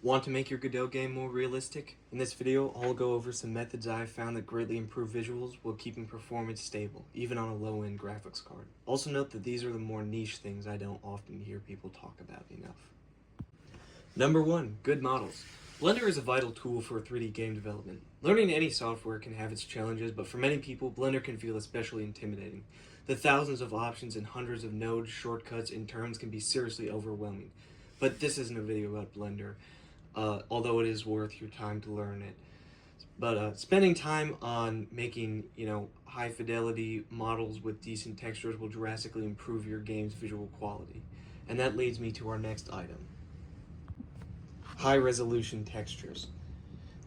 Want to make your Godot game more realistic? In this video, I'll go over some methods I've found that greatly improve visuals while keeping performance stable, even on a low-end graphics card. Also note that these are the more niche things I don't often hear people talk about enough. Number 1. Good models. Blender is a vital tool for 3D game development. Learning any software can have its challenges, but for many people, Blender can feel especially intimidating. The thousands of options and hundreds of nodes, shortcuts, and terms can be seriously overwhelming. But this isn't a video about Blender. Although it is worth your time to learn it. But spending time on making, high fidelity models with decent textures will drastically improve your game's visual quality. And that leads me to our next item. High resolution textures.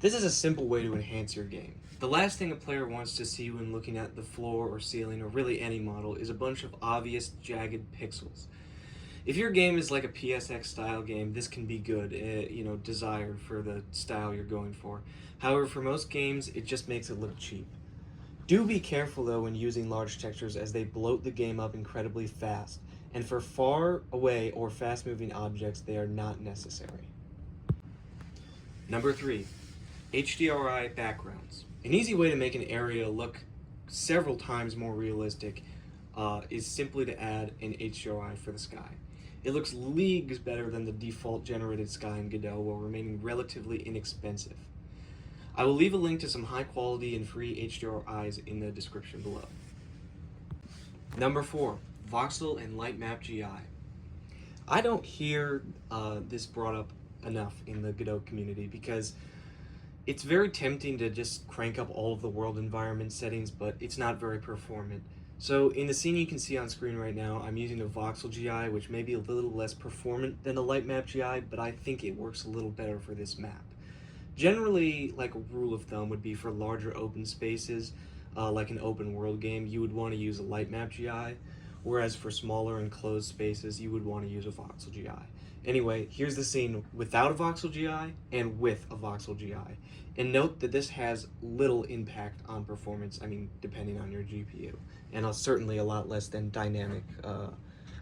This is a simple way to enhance your game. The last thing a player wants to see when looking at the floor or ceiling or really any model is a bunch of obvious jagged pixels. If your game is like a PSX style game, this can be good, desired for the style you're going for. However, for most games, it just makes it look cheap. Do be careful though when using large textures, as they bloat the game up incredibly fast, and for far away or fast moving objects, they are not necessary. Number 3, HDRI backgrounds. An easy way to make an area look several times more realistic is simply to add an HDRI for the sky. It looks leagues better than the default generated sky in Godot while remaining relatively inexpensive. I will leave a link to some high quality and free HDRIs in the description below. Number 4, voxel and lightmap GI. I don't hear this brought up enough in the Godot community because it's very tempting to just crank up all of the world environment settings, but it's not very performant. So in the scene you can see on screen right now, I'm using a voxel GI, which may be a little less performant than the lightmap GI, but I think it works a little better for this map. Generally, like a rule of thumb would be for larger open spaces, like an open world game, you would want to use a lightmap GI, whereas for smaller enclosed spaces, you would want to use a voxel GI. Anyway, here's the scene without a voxel GI and with a voxel GI. And note that this has little impact on performance, depending on your GPU, and certainly a lot less than dynamic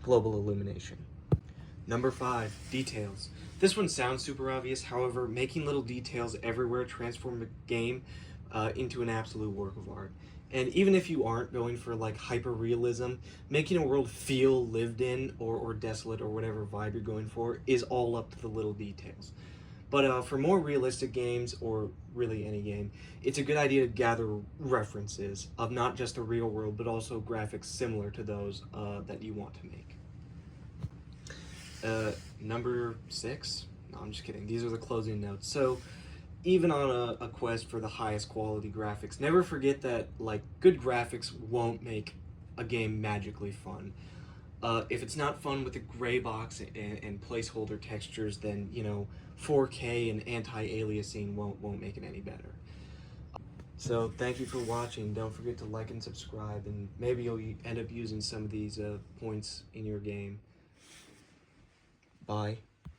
global illumination. Number 5, details. This one sounds super obvious, however, making little details everywhere transform the game into an absolute work of art. And even if you aren't going for like hyper-realism, making a world feel lived in or desolate or whatever vibe you're going for is all up to the little details. But for more realistic games, or really any game, it's a good idea to gather references of not just the real world, but also graphics similar to those that you want to make. Number 6? No, I'm just kidding. These are the closing notes. So, even on a quest for the highest quality graphics, never forget that good graphics won't make a game magically fun. If it's not fun with the gray box and placeholder textures, then 4K and anti-aliasing won't make it any better. So thank you for watching. Don't forget to like and subscribe, and maybe you'll end up using some of these points in your game. Bye.